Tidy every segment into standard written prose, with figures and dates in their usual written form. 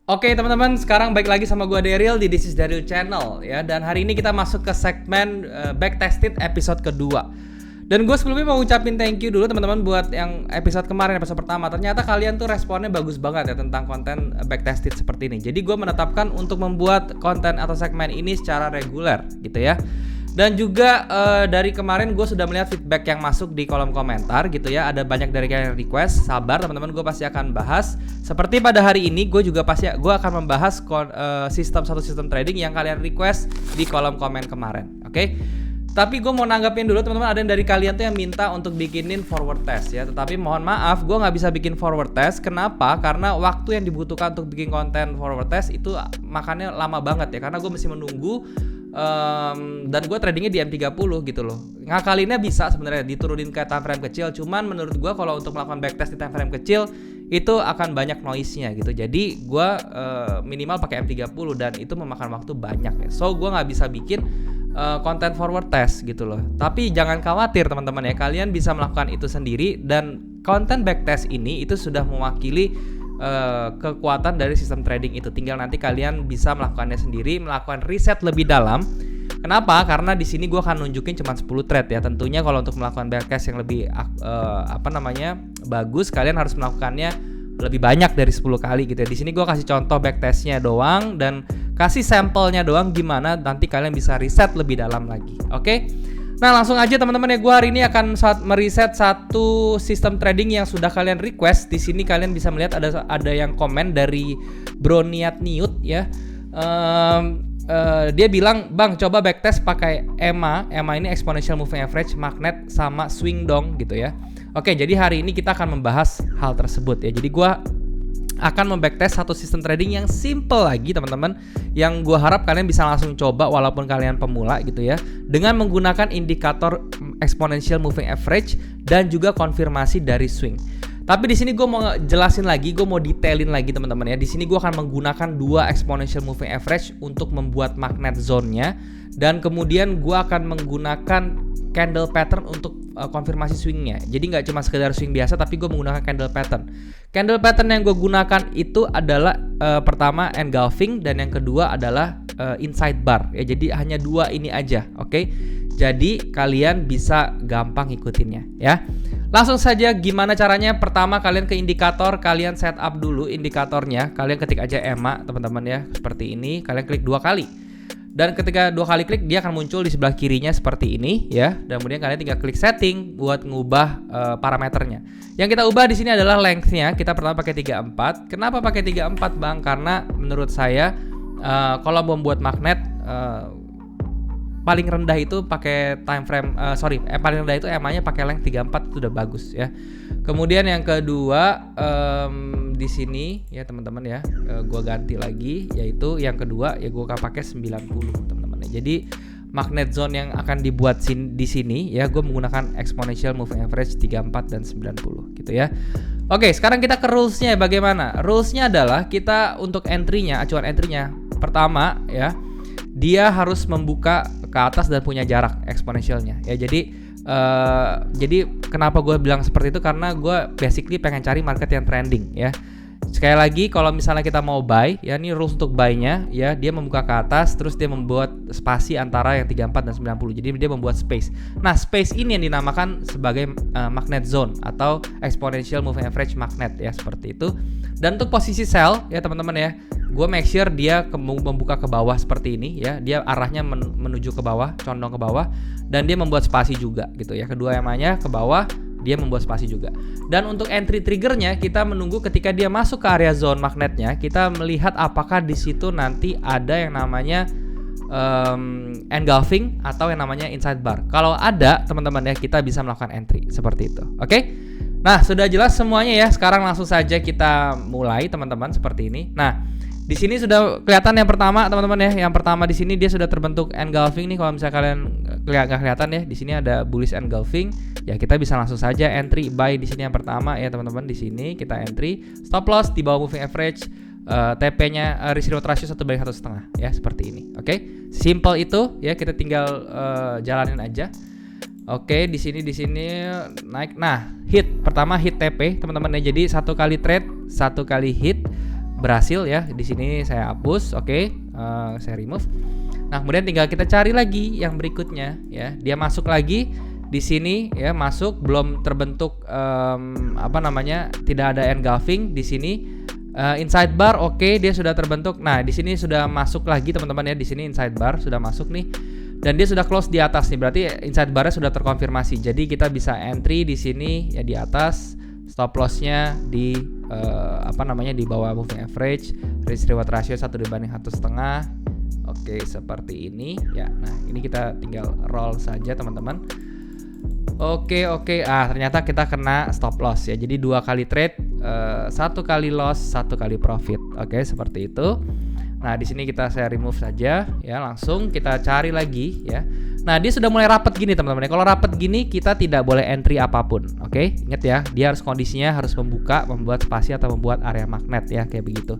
Oke teman-teman, sekarang balik lagi sama gue Daryl di This is Daryl Channel ya. Dan hari ini kita masuk ke segmen Backtested episode kedua. Dan gue sebelumnya mau ngucapin thank you dulu teman-teman buat yang episode kemarin, episode pertama. Ternyata kalian tuh responnya bagus banget ya tentang konten Backtested seperti ini. Jadi gue menetapkan untuk membuat konten atau segmen ini secara reguler gitu ya. Dan juga dari kemarin gue sudah melihat feedback yang masuk di kolom komentar gitu ya. Ada banyak dari kalian request. Sabar teman-teman, gue pasti akan bahas. Seperti pada hari ini gue akan membahas satu sistem trading yang kalian request di kolom komen kemarin. Oke? Tapi gue mau nanggapin dulu teman-teman, ada yang dari kalian tuh yang minta untuk bikinin forward test ya. Tetapi mohon maaf, gue nggak bisa bikin forward test. Kenapa? Karena waktu yang dibutuhkan untuk bikin konten forward test itu makannya lama banget ya. Karena gue mesti menunggu dan gue tradingnya di M30 gitu loh. Ngakalinnya bisa sebenarnya diturunin ke time frame kecil. Cuman menurut gue kalau untuk melakukan backtest di time frame kecil itu akan banyak noise-nya gitu. Jadi gue minimal pakai M30 dan itu memakan waktu banyak ya. So gue nggak bisa bikin konten forward test gitu loh. Tapi jangan khawatir teman-teman ya, kalian bisa melakukan itu sendiri. Dan konten backtest ini itu sudah mewakili kekuatan dari sistem trading itu. Tinggal nanti kalian bisa melakukannya sendiri, melakukan riset lebih dalam. Kenapa? Karena di sini gue akan nunjukin cuma 10 trade ya. Tentunya kalau untuk melakukan backtest yang lebih bagus, kalian harus melakukannya lebih banyak dari 10 kali gitu ya. Di sini gue kasih contoh backtestnya doang dan kasih sampelnya doang, gimana nanti kalian bisa riset lebih dalam lagi. Oke? Nah langsung aja teman-teman ya, gue hari ini akan meriset satu sistem trading yang sudah kalian request. Di sini kalian bisa melihat ada yang komen dari Broniat Niut ya. Dia bilang, bang coba backtest pakai EMA ini exponential moving average, magnet sama swing dong gitu ya. Oke, jadi hari ini kita akan membahas hal tersebut ya. Jadi gue akan membacktest satu sistem trading yang simple lagi teman-teman, yang gue harap kalian bisa langsung coba walaupun kalian pemula gitu ya, dengan menggunakan indikator exponential moving average dan juga konfirmasi dari swing. Tapi di sini gue mau jelasin lagi, gue mau detailin lagi teman-teman ya. Di sini gue akan menggunakan dua exponential moving average untuk membuat magnet zone-nya, dan kemudian gue akan menggunakan candle pattern untuk konfirmasi swingnya. Jadi nggak cuma sekedar swing biasa, tapi gue menggunakan candle pattern. Candle pattern yang gue gunakan itu adalah pertama engulfing dan yang kedua adalah inside bar ya. Jadi hanya dua ini aja, oke? Jadi kalian bisa gampang ikutinnya ya. Langsung saja gimana caranya? Pertama kalian ke indikator, kalian setup dulu indikatornya. Kalian ketik aja EMA teman-teman ya, seperti ini. Kalian klik 2 kali. Dan ketika 2 kali klik, dia akan muncul di sebelah kirinya seperti ini ya. Dan kemudian kalian tinggal klik setting buat ngubah parameternya. Yang kita ubah di sini adalah length-nya. Kita pertama pakai 34. Kenapa pakai 34 bang? Karena menurut saya kalau membuat magnet paling rendah itu pakai time frame paling rendah itu EMA-nya pakai length 34 itu udah bagus ya. Kemudian yang kedua di sini ya teman-teman ya, gua ganti lagi, yaitu yang kedua ya gua akan pakai 90 teman-teman ya. Jadi magnet zone yang akan dibuat di sini ya, gue menggunakan exponential moving average 34 dan 90 gitu ya. Oke, sekarang kita ke rules-nya bagaimana? Rules-nya adalah kita untuk entry-nya, acuan entry-nya pertama ya, dia harus membuka ke atas dan punya jarak eksponensialnya ya. Jadi kenapa gue bilang seperti itu, karena gue basically pengen cari market yang trending ya. Sekali lagi, kalau misalnya kita mau buy ya, ini rules untuk buy-nya ya, dia membuka ke atas terus dia membuat spasi antara yang 34 dan 90. Jadi dia membuat space. Nah, space ini yang dinamakan sebagai magnet zone atau exponential moving average magnet ya, seperti itu. Dan untuk posisi sell ya teman-teman ya, gue make sure dia membuka ke bawah seperti ini ya. Dia arahnya menuju ke bawah, condong ke bawah, dan dia membuat spasi juga gitu ya. Kedua EMA-nya ke bawah, dia membuat spasi juga. Dan untuk entry triggernya, kita menunggu ketika dia masuk ke area zone magnetnya. Kita melihat apakah di situ nanti ada yang namanya engulfing atau yang namanya inside bar. Kalau ada teman-teman ya, kita bisa melakukan entry seperti itu. Oke? Nah, sudah jelas semuanya ya. Sekarang langsung saja kita mulai teman-teman seperti ini. Nah, di sini sudah kelihatan yang pertama teman-teman ya. Yang pertama di sini dia sudah terbentuk engulfing nih. Kalau misalnya kalian nggak kelihatan ya, di sini ada bullish engulfing. Ya kita bisa langsung saja entry buy di sini yang pertama ya teman-teman. Di sini kita entry, stop loss di bawah moving average, TP-nya risk reward ratio 1/1,5 ya, seperti ini. Oke, simple itu ya, kita tinggal jalanin aja. Oke, di sini naik. Nah, hit pertama hit TP teman-teman ya. Jadi satu kali trade, satu kali hit berhasil ya. Di sini saya hapus, oke, saya remove. Nah, kemudian tinggal kita cari lagi yang berikutnya ya. Dia masuk lagi di sini ya, masuk belum terbentuk tidak ada engulfing di sini. Inside bar oke, dia sudah terbentuk. Nah, di sini sudah masuk lagi teman-teman ya. Di sini inside bar sudah masuk nih. Dan dia sudah close di atas nih. Berarti inside bar-nya sudah terkonfirmasi. Jadi kita bisa entry di sini ya di atas. Stop loss-nya di di bawah moving average. Risk reward ratio 1/1,5. Oke, seperti ini ya. Nah, ini kita tinggal roll saja teman-teman. Oke. Ternyata kita kena stop loss ya. Jadi 2 kali trade, 1 kali loss, 1 kali profit. Oke, seperti itu. Nah, di sini saya remove saja ya. Langsung kita cari lagi ya. Nah, dia sudah mulai rapat gini teman-teman. Kalau rapat gini kita tidak boleh entry apapun. Oke, ingat ya. Dia kondisinya harus membuat spasi atau membuat area magnet ya, kayak begitu.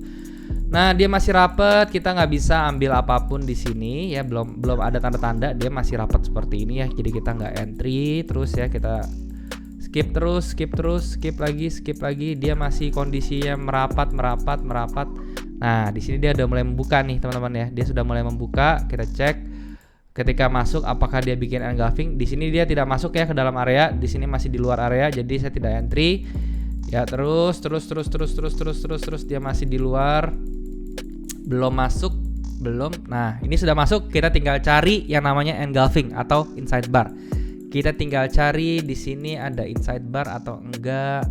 Nah, dia masih rapat, kita nggak bisa ambil apapun di sini ya, belum ada tanda-tanda dia masih rapat seperti ini ya. Jadi kita nggak entry terus ya, kita skip lagi, dia masih kondisinya merapat. Nah, di sini dia udah mulai membuka nih teman-teman ya, dia sudah mulai membuka. Kita cek ketika masuk apakah dia bikin engulfing. Di sini dia tidak masuk ya ke dalam area, di sini masih di luar area, jadi saya tidak entry. Ya terus dia masih di luar, belum masuk. Nah, ini sudah masuk, kita tinggal cari yang namanya engulfing atau inside bar. Kita tinggal cari di sini ada inside bar atau enggak.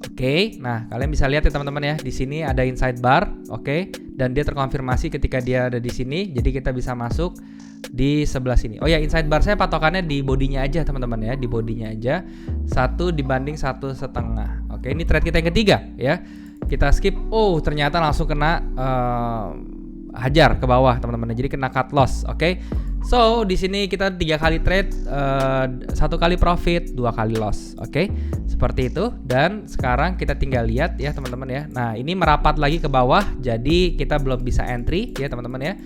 Oke, nah kalian bisa lihat ya teman-teman ya, di sini ada inside bar, oke, dan dia terkonfirmasi ketika dia ada di sini. Jadi kita bisa masuk di sebelah sini. Oh ya, inside bar saya patokannya di bodinya aja teman-teman ya, di bodinya aja 1/1,5. Oke, ini trade kita yang ketiga ya. Kita skip. Oh, ternyata langsung kena hajar ke bawah teman-teman. Jadi kena cut loss. Oke. So, di sini kita 3 kali trade, 1 kali profit, 2 kali loss. Oke. Seperti itu. Dan sekarang kita tinggal lihat ya teman-teman ya. Nah, ini merapat lagi ke bawah. Jadi kita belum bisa entry ya teman-teman ya.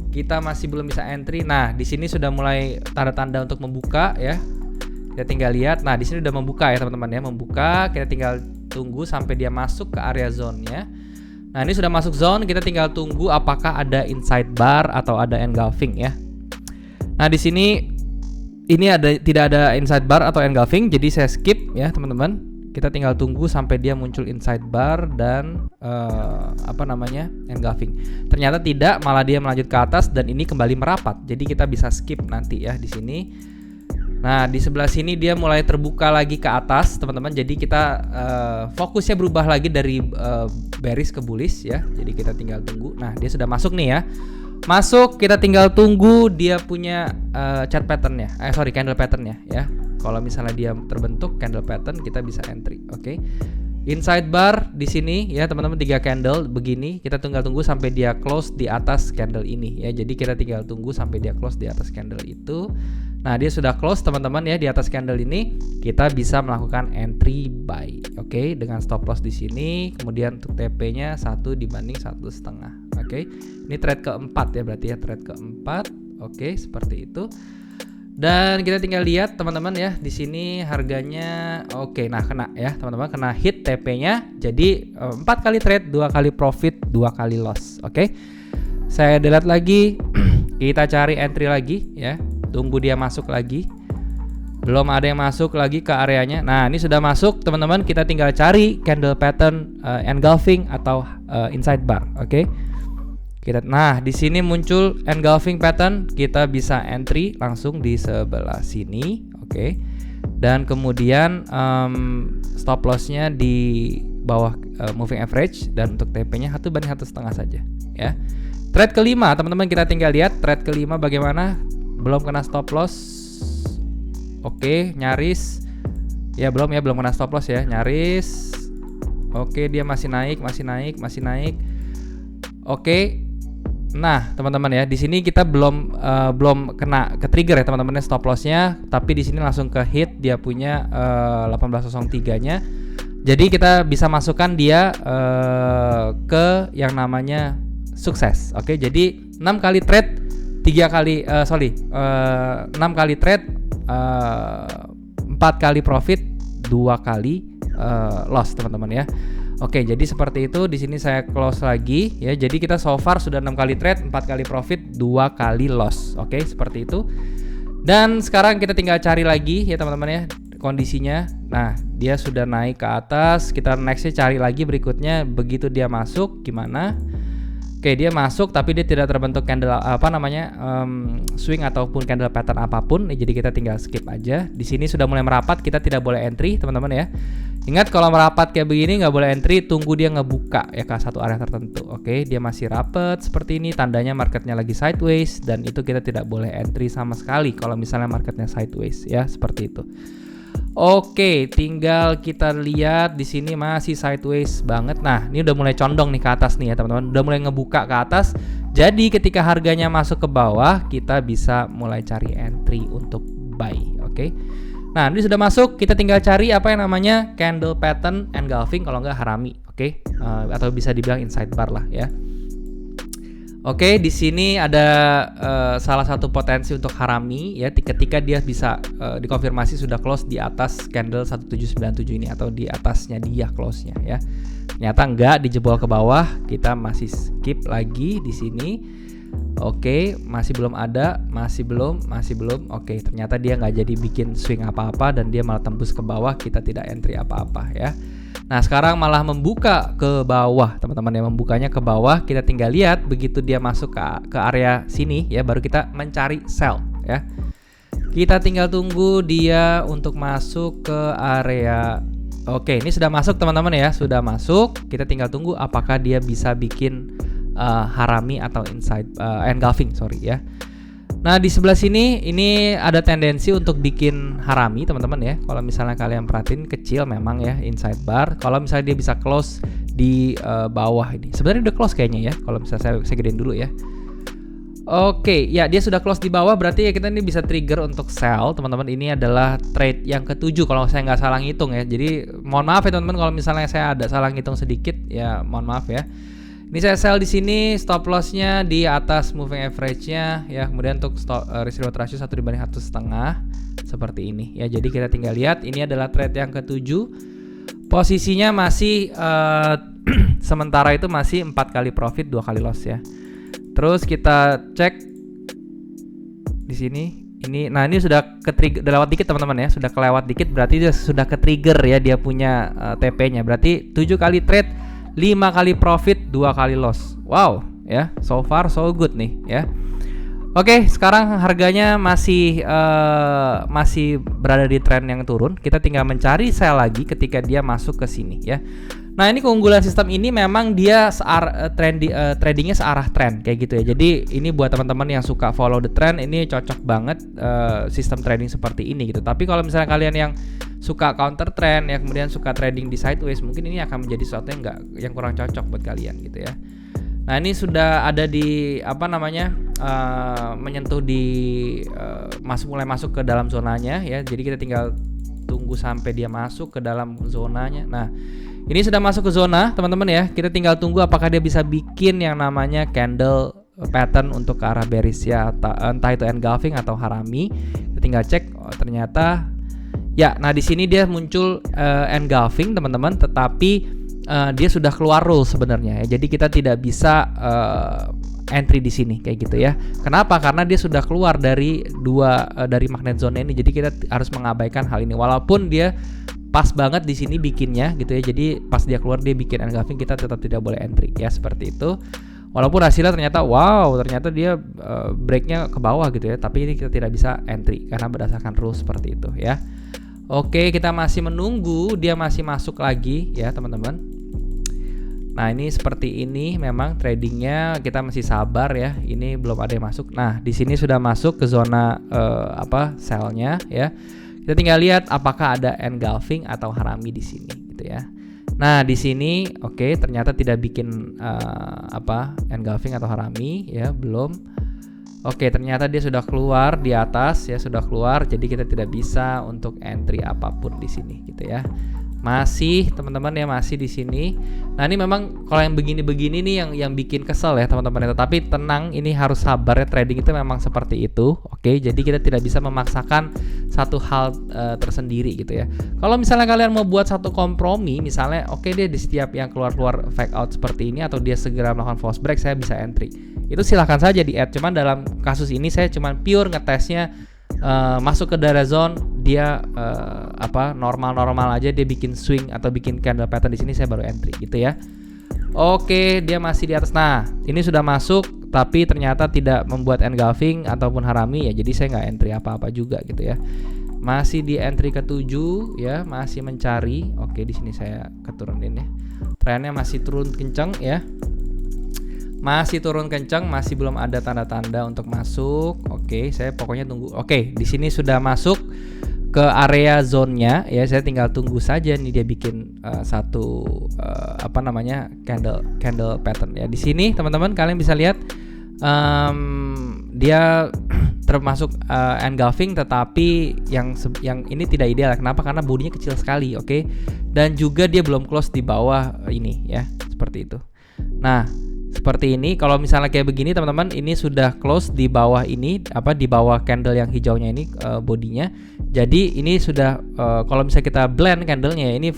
Kita masih belum bisa entry. Nah, di sini sudah mulai tanda-tanda untuk membuka ya. Kita tinggal lihat. Nah, di sini udah membuka ya teman-teman ya, membuka. Kita tinggal tunggu sampai dia masuk ke area zone-nya. Nah, ini sudah masuk zone, kita tinggal tunggu apakah ada inside bar atau ada engulfing ya. Nah, di sini ini tidak ada inside bar atau engulfing, jadi saya skip ya teman-teman. Kita tinggal tunggu sampai dia muncul inside bar dan engulfing. Ternyata tidak, malah dia melanjut ke atas dan ini kembali merapat. Jadi kita bisa skip nanti ya di sini. Nah, di sebelah sini dia mulai terbuka lagi ke atas teman-teman. Jadi kita fokusnya berubah lagi dari bearish ke bullish ya. Jadi kita tinggal tunggu. Nah, dia sudah masuk nih ya. Masuk, kita tinggal tunggu dia punya chart patternnya. Candle patternnya ya. Kalau misalnya dia terbentuk candle pattern, kita bisa entry. Oke. Inside bar di sini ya teman-teman, 3 candle begini. Kita tinggal tunggu sampai dia close di atas candle ini ya. Jadi kita tinggal tunggu sampai dia close di atas candle itu. Nah, dia sudah close teman-teman ya di atas candle ini. Kita bisa melakukan entry buy. Oke, dengan stop loss di sini. Kemudian untuk TP-nya 1/1,5. Oke. Ini trade keempat ya berarti ya, trade keempat. Oke, seperti itu. Dan kita tinggal lihat teman-teman ya, di sini harganya oke. Nah, kena ya teman-teman, kena hit TP-nya. Jadi 4 kali trade, 2 kali profit, 2 kali loss. Oke. Saya delete lagi. Kita cari entry lagi ya. Tunggu dia masuk lagi. Belum ada yang masuk lagi ke areanya. Nah, ini sudah masuk teman-teman. Kita tinggal cari candle pattern engulfing atau inside bar. Oke. Nah, di sini muncul engulfing pattern. Kita bisa entry langsung di sebelah sini. Oke. Dan kemudian stop loss-nya di bawah moving average. Dan untuk TP-nya 1/1,5 saja ya. Trade kelima teman-teman, kita tinggal lihat trade kelima bagaimana. Belum kena stop loss. Oke, nyaris. Ya belum kena stop loss ya, nyaris. Oke, dia masih naik. Oke. Nah, teman-teman ya, di sini kita belum kena ke trigger ya teman-teman ya stop loss-nya, tapi di sini langsung ke hit dia punya 18.03-nya. Jadi kita bisa masukkan dia ke yang namanya sukses. Oke, jadi 6 kali trade 6 kali trade, 4 kali profit, 2 kali loss teman-teman ya. Oke, jadi seperti itu. Di sini saya close lagi ya. Jadi kita so far sudah 6 kali trade, 4 kali profit, 2 kali loss. Oke, seperti itu. Dan sekarang kita tinggal cari lagi ya teman-teman ya kondisinya. Nah, dia sudah naik ke atas. Kita nextnya cari lagi berikutnya. Begitu dia masuk gimana? Oke, dia masuk tapi dia tidak terbentuk candle swing ataupun candle pattern apapun. Jadi kita tinggal skip aja. Di sini sudah mulai merapat, kita tidak boleh entry teman-teman ya. Ingat kalau merapat kayak begini nggak boleh entry, tunggu dia ngebuka ya ke satu area tertentu. Oke, dia masih rapat seperti ini, tandanya marketnya lagi sideways dan itu kita tidak boleh entry sama sekali kalau misalnya marketnya sideways ya, seperti itu. Oke, tinggal kita lihat di sini masih sideways banget. Nah, ini udah mulai condong nih ke atas nih ya teman-teman. Udah mulai ngebuka ke atas. Jadi ketika harganya masuk ke bawah, kita bisa mulai cari entry untuk buy. Oke. Nah, ini sudah masuk. Kita tinggal cari apa yang namanya candle pattern engulfing, kalau nggak harami. Oke. Atau bisa dibilang inside bar lah ya. Oke, di sini ada salah satu potensi untuk harami ya ketika dia bisa dikonfirmasi sudah close di atas candle 1797 ini atau di atasnya dia close-nya ya. Ternyata enggak, dijebol ke bawah, kita masih skip lagi di sini. Oke, masih belum ada, masih belum. Oke, ternyata dia nggak jadi bikin swing apa-apa dan dia malah tembus ke bawah, kita tidak entry apa-apa ya. Nah, sekarang malah membuka ke bawah, teman-teman ya, membukanya ke bawah. Kita tinggal lihat begitu dia masuk ke area sini ya, baru kita mencari sell ya. Kita tinggal tunggu dia untuk masuk ke area. Oke, ini sudah masuk teman-teman ya, sudah masuk. Kita tinggal tunggu apakah dia bisa bikin harami atau inside engulfing, sorry ya. Nah, di sebelah sini ini ada tendensi untuk bikin harami teman-teman ya. Kalau misalnya kalian perhatiin kecil memang ya inside bar. Kalau misalnya dia bisa close di bawah ini. Sebenarnya udah close kayaknya ya. Kalau misalnya saya gedein dulu ya. Oke, ya dia sudah close di bawah, berarti ya kita ini bisa trigger untuk sell teman-teman. Ini adalah trade yang ke-7 kalau saya nggak salah ngitung ya. Jadi mohon maaf ya teman-teman kalau misalnya saya ada salah ngitung sedikit ya, mohon maaf ya. Ini saya sell di sini, stop loss-nya di atas moving average-nya ya. Kemudian untuk risk reward ratio 1/1,5 seperti ini ya. Jadi kita tinggal lihat ini adalah trade yang ke-7. Posisinya masih sementara itu masih 4 kali profit, 2 kali loss ya. Terus kita cek di sini. Ini sudah ke-trigger, udah lewat dikit teman-teman ya. Sudah kelewat dikit berarti dia sudah ke-trigger ya, dia punya TP-nya. Berarti 7 kali trade, 5 kali profit, 2 kali loss. Wow, ya. So far so good nih, ya. Oke, sekarang harganya masih berada di tren yang turun. Kita tinggal mencari sell lagi ketika dia masuk ke sini, ya. Nah, ini keunggulan sistem ini memang dia tradingnya searah tren kayak gitu ya. Jadi ini buat teman-teman yang suka follow the trend, ini cocok banget sistem trading seperti ini gitu. Tapi kalau misalnya kalian yang suka counter trend ya, kemudian suka trading di sideways, mungkin ini akan menjadi sesuatu yang kurang cocok buat kalian gitu ya. Nah, ini sudah ada di menyentuh di mulai masuk ke dalam zonanya ya. Jadi kita tinggal tunggu sampai dia masuk ke dalam zonanya. Nah, ini sudah masuk ke zona teman-teman ya. Kita tinggal tunggu apakah dia bisa bikin yang namanya candle pattern untuk ke arah bearish ya, entah itu engulfing atau harami. Kita tinggal cek, oh, ternyata ya. Nah, di sini dia muncul engulfing teman-teman, tetapi dia sudah keluar rule sebenarnya ya. Jadi kita tidak bisa entry di sini kayak gitu ya. Kenapa? Karena dia sudah keluar dari dari magnet zone ini. Jadi kita harus mengabaikan hal ini. Walaupun dia pas banget di sini bikinnya gitu ya. Jadi pas dia keluar dia bikin engulfing, kita tetap tidak boleh entry ya, seperti itu. Walaupun hasilnya ternyata ternyata dia breaknya ke bawah gitu ya. Tapi ini kita tidak bisa entry karena berdasarkan rule seperti itu ya. Oke, kita masih menunggu dia masih masuk lagi ya teman-teman. Nah, ini seperti ini memang tradingnya, kita masih sabar ya. Ini belum ada yang masuk. Nah, di sini sudah masuk ke zona sell-nya ya. Kita tinggal lihat apakah ada engulfing atau harami di sini gitu ya. Nah, di sini oke, ternyata tidak bikin engulfing atau harami ya, belum. Oke, ternyata dia sudah keluar di atas ya, sudah keluar. Jadi kita tidak bisa untuk entry apapun di sini gitu ya. Masih teman-teman ya, masih di sini. Nah ini memang kalau yang begini-begini nih yang bikin kesel ya teman-teman ya. Tapi tenang, ini harus sabar ya, trading itu memang seperti itu. Oke, jadi kita tidak bisa memaksakan satu hal tersendiri gitu ya. Kalau misalnya kalian mau buat satu kompromi, misalnya oke deh di setiap yang keluar-keluar fake out seperti ini atau dia segera melakukan false break saya bisa entry. Itu silahkan saja di add. Cuman dalam kasus ini saya cuman pure ngetesnya masuk ke daerah zone dia normal aja, dia bikin swing atau bikin candle pattern di sini saya baru entry gitu ya. Oke, dia masih di atas. Nah, ini sudah masuk tapi ternyata tidak membuat engulfing ataupun harami ya. Jadi saya nggak entry apa-apa juga gitu ya. Masih di entry ke-7 ya, masih mencari. Oke, di sini saya keturunin ya. Trennya masih turun kencang ya. Masih turun kencang, masih belum ada tanda-tanda untuk masuk. Oke, saya pokoknya tunggu. Oke, di sini sudah masuk ke area zone-nya ya. Saya tinggal tunggu saja nih dia bikin candle pattern ya. Di sini teman-teman kalian bisa lihat dia termasuk engulfing, tetapi yang ini tidak ideal. Kenapa? Karena bodinya kecil sekali, oke. Dan juga dia belum close di bawah ini ya, seperti itu. Nah, seperti ini. Kalau misalnya kayak begini teman-teman, ini sudah close di bawah ini, di bawah candle yang hijaunya ini bodinya. Jadi ini sudah kalau misalnya kita blend candlenya ini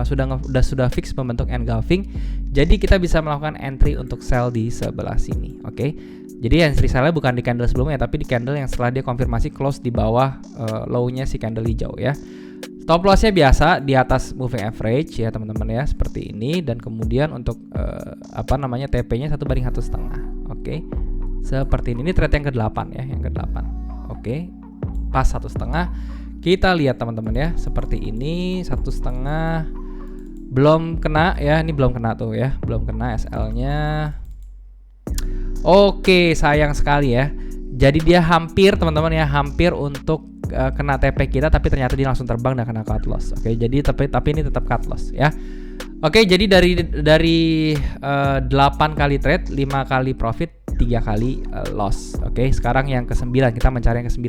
sudah fix membentuk engulfing. Jadi kita bisa melakukan entry untuk sell di sebelah sini, oke. Jadi entry sell-nya bukan di candle sebelumnya, tapi di candle yang setelah dia konfirmasi close di bawah low-nya si candle hijau ya. Stop loss-nya biasa di atas moving average ya teman-teman ya, seperti ini. Dan kemudian untuk TP-nya 1/1,5. Oke. Seperti ini trade yang ke-8 ya, yang ke-8. Oke. Pas 1,5. Kita lihat teman-teman ya, seperti ini 1,5 belum kena ya, ini belum kena tuh ya, belum kena SL-nya. Oke, sayang sekali ya. Jadi dia hampir teman-teman ya, hampir untuk kena TP kita, tapi ternyata dia langsung terbang dan kena cut loss. Oke, jadi tapi ini tetap cut loss ya. Oke, jadi dari 8 kali trade, 5 kali profit, 3 kali loss. Oke, sekarang yang ke-9, kita mencari yang ke-9.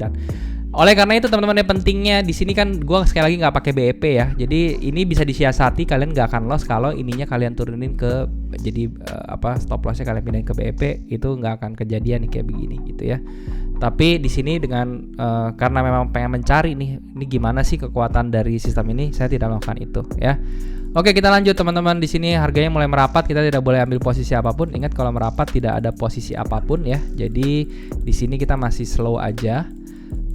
Oleh karena itu teman-teman, yang pentingnya di sini kan gue sekali lagi nggak pakai BEP ya. Jadi ini bisa disiasati, kalian nggak akan loss kalau ininya kalian turunin ke stop lossnya kalian pindahin ke BEP, itu nggak akan kejadian nih kayak begini gitu ya. Tapi di sini dengan karena memang pengen mencari nih, ini gimana sih kekuatan dari sistem ini, saya tidak melakukan itu ya. Oke, kita lanjut teman-teman. Di sini harganya mulai merapat, kita tidak boleh ambil posisi apapun. Ingat kalau merapat tidak ada posisi apapun ya. Jadi di sini kita masih slow aja.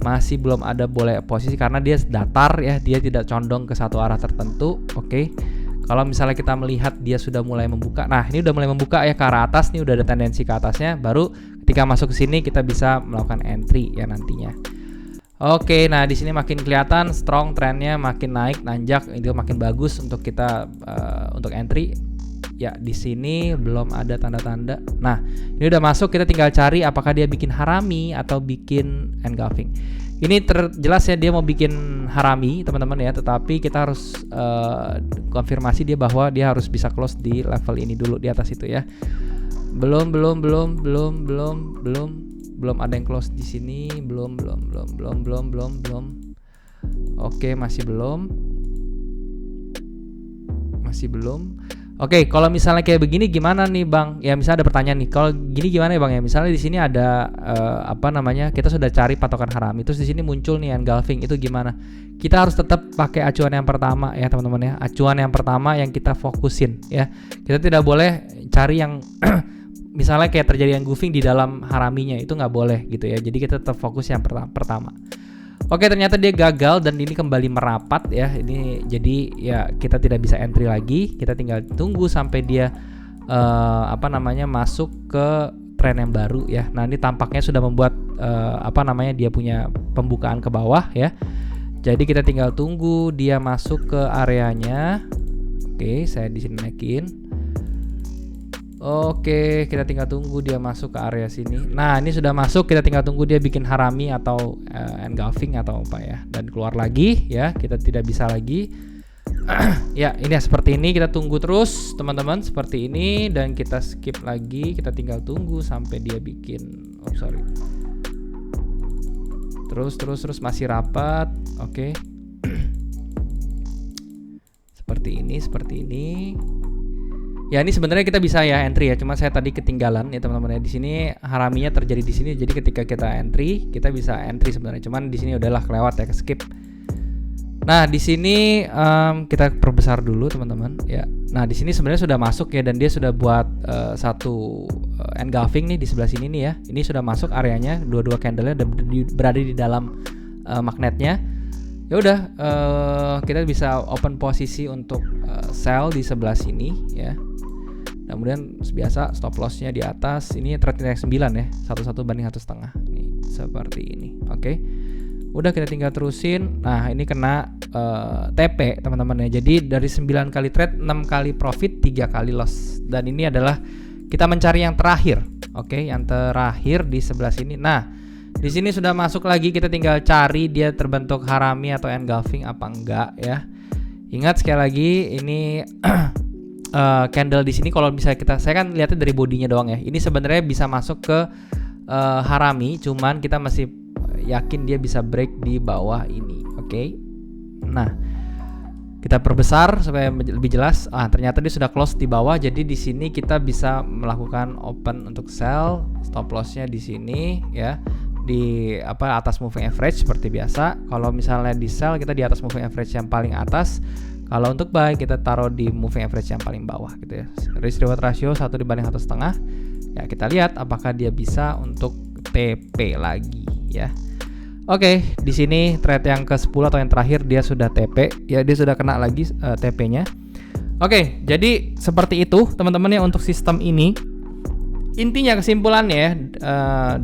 Masih belum ada boleh posisi karena dia datar ya, dia tidak condong ke satu arah tertentu. Oke. Kalau misalnya kita melihat dia sudah mulai membuka. Nah, ini udah mulai membuka ya ke arah atas nih, udah ada tendensi ke atasnya. Baru ketika masuk ke sini kita bisa melakukan entry ya nantinya. Oke, nah di sini makin kelihatan strong trennya, makin naik, nanjak, itu makin bagus untuk kita untuk entry. Ya, di sini belum ada tanda-tanda. Nah, ini udah masuk, kita tinggal cari apakah dia bikin harami atau bikin engulfing. Ini jelas ya dia mau bikin harami, teman-teman ya, tetapi kita harus konfirmasi dia bahwa dia harus bisa close di level ini dulu, di atas itu ya. Belum ada yang close di sini, belum. Oke, masih belum. Oke, kalau misalnya kayak begini gimana nih Bang? Ya misalnya ada pertanyaan nih, kalau gini gimana ya Bang ya? Misalnya di sini ada kita sudah cari patokan harami, terus di sini muncul nih engulfing, itu gimana? Kita harus tetap pakai acuan yang pertama ya teman-teman ya. Acuan yang pertama yang kita fokusin ya. Kita tidak boleh cari yang misalnya kayak terjadi engulfing di dalam haraminya, itu nggak boleh gitu ya. Jadi kita tetap fokus yang pertama. Oke, ternyata dia gagal dan ini kembali merapat ya. Ini jadi ya kita tidak bisa entry lagi. Kita tinggal tunggu sampai dia masuk ke tren yang baru ya. Nah, ini tampaknya sudah membuat dia punya pembukaan ke bawah ya. Jadi kita tinggal tunggu dia masuk ke areanya. Oke, saya di sini naikin. Oke, kita tinggal tunggu dia masuk ke area sini. Nah, ini sudah masuk, kita tinggal tunggu dia bikin harami atau engulfing atau apa ya. Dan keluar lagi ya, kita tidak bisa lagi. Ya, ini seperti ini, kita tunggu terus teman-teman seperti ini. Dan kita skip lagi, kita tinggal tunggu sampai dia bikin terus masih rapat. Oke. seperti ini. Ya ini sebenarnya kita bisa ya entry ya, cuma saya tadi ketinggalan ya teman-teman ya. Di sini haraminya terjadi di sini, jadi ketika kita entry kita bisa entry sebenarnya, cuman di sini udahlah kelewat ya, ke skip. Nah di sini kita perbesar dulu teman-teman ya. Nah di sini sebenarnya sudah masuk ya, dan dia sudah buat satu engulfing nih di sebelah sini nih ya. Ini sudah masuk areanya, dua-dua candle-nya berada di dalam magnetnya. Ya udah kita bisa open posisi untuk sell di sebelah sini ya. Kemudian biasa stop lossnya di atas. Ini trade index 9 ya, 1/1/1,5 nih seperti ini. Oke. Udah kita tinggal terusin. Nah ini kena TP teman-teman ya. Jadi dari 9 kali trade 6 kali profit, 3 kali loss. Dan ini adalah kita mencari yang terakhir. Oke, yang terakhir di sebelah sini. Nah di sini sudah masuk lagi, kita tinggal cari dia terbentuk harami atau engulfing apa enggak ya. Ingat sekali lagi ini candle di sini kalau bisa saya kan lihatnya dari bodinya doang ya. Ini sebenarnya bisa masuk ke harami, cuman kita masih yakin dia bisa break di bawah ini. Oke. Nah, kita perbesar supaya lebih jelas. Ternyata dia sudah close di bawah. Jadi di sini kita bisa melakukan open untuk sell. Stop lossnya di sini ya. Di atas moving average seperti biasa. Kalau misalnya di sell kita di atas moving average yang paling atas. Kalau untuk buy kita taruh di moving average yang paling bawah gitu ya. Risk reward ratio 1/1,5. Ya kita lihat apakah dia bisa untuk TP lagi ya. Oke, di sini trade yang ke-10 atau yang terakhir dia sudah TP ya, dia sudah kena lagi TP-nya. Oke, jadi seperti itu teman-teman ya untuk sistem ini. Intinya kesimpulannya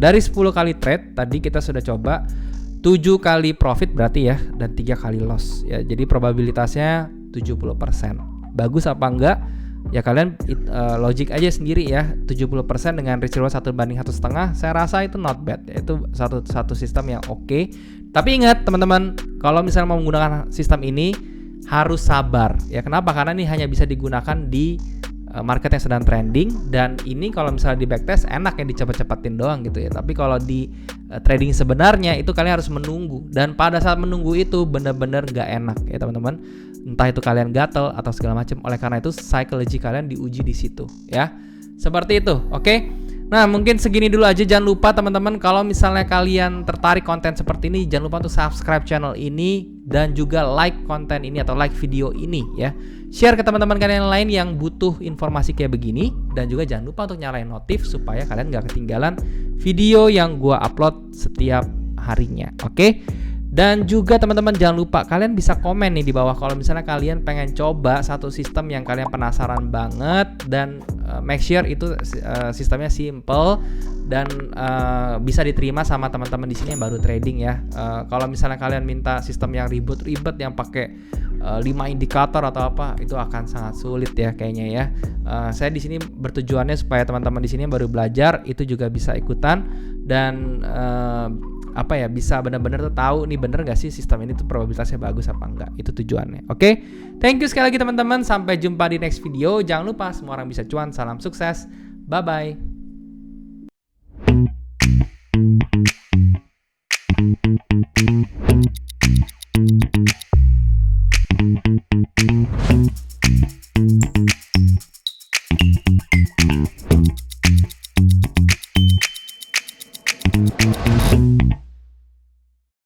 dari 10 kali trade tadi kita sudah coba 7 kali profit berarti ya, dan 3 kali loss ya. Jadi probabilitasnya 70%. Bagus apa enggak? Ya kalian logic aja sendiri ya. 70% dengan risk reward 1/1,5, saya rasa itu not bad. Itu satu sistem yang oke. Tapi ingat teman-teman, kalau misalnya mau menggunakan sistem ini harus sabar ya. Kenapa? Karena ini hanya bisa digunakan di market yang sedang trending, dan ini kalau misalnya di backtest enak ya dicepet-cepetin doang gitu ya. Tapi kalau di trading sebenarnya itu kalian harus menunggu, dan pada saat menunggu itu benar-benar nggak enak ya teman-teman. Entah itu kalian gatel atau segala macam. Oleh karena itu psychology kalian diuji di situ ya. Seperti itu. Oke. Nah mungkin segini dulu aja. Jangan lupa teman-teman, kalau misalnya kalian tertarik konten seperti ini, jangan lupa untuk subscribe channel ini dan juga like konten ini atau like video ini ya. Share ke teman-teman kalian lain yang butuh informasi kayak begini, dan juga jangan lupa untuk nyalain notif supaya kalian gak ketinggalan video yang gua upload setiap harinya. Oke? Dan juga teman-teman jangan lupa kalian bisa komen nih di bawah kalau misalnya kalian pengen coba satu sistem yang kalian penasaran banget, dan make sure itu sistemnya simple dan bisa diterima sama teman-teman di sini yang baru trading ya. Kalau misalnya kalian minta sistem yang ribet-ribet yang pakai 5 indikator atau apa, itu akan sangat sulit ya kayaknya ya. Saya di sini bertujuannya supaya teman-teman di sini yang baru belajar itu juga bisa ikutan, dan bisa benar-benar tuh tahu nih bener gak sih sistem ini tuh probabilitasnya bagus apa enggak. Itu tujuannya. Oke. Thank you sekali lagi teman-teman. Sampai jumpa di next video. Jangan lupa semua orang bisa cuan. Salam sukses. Bye bye.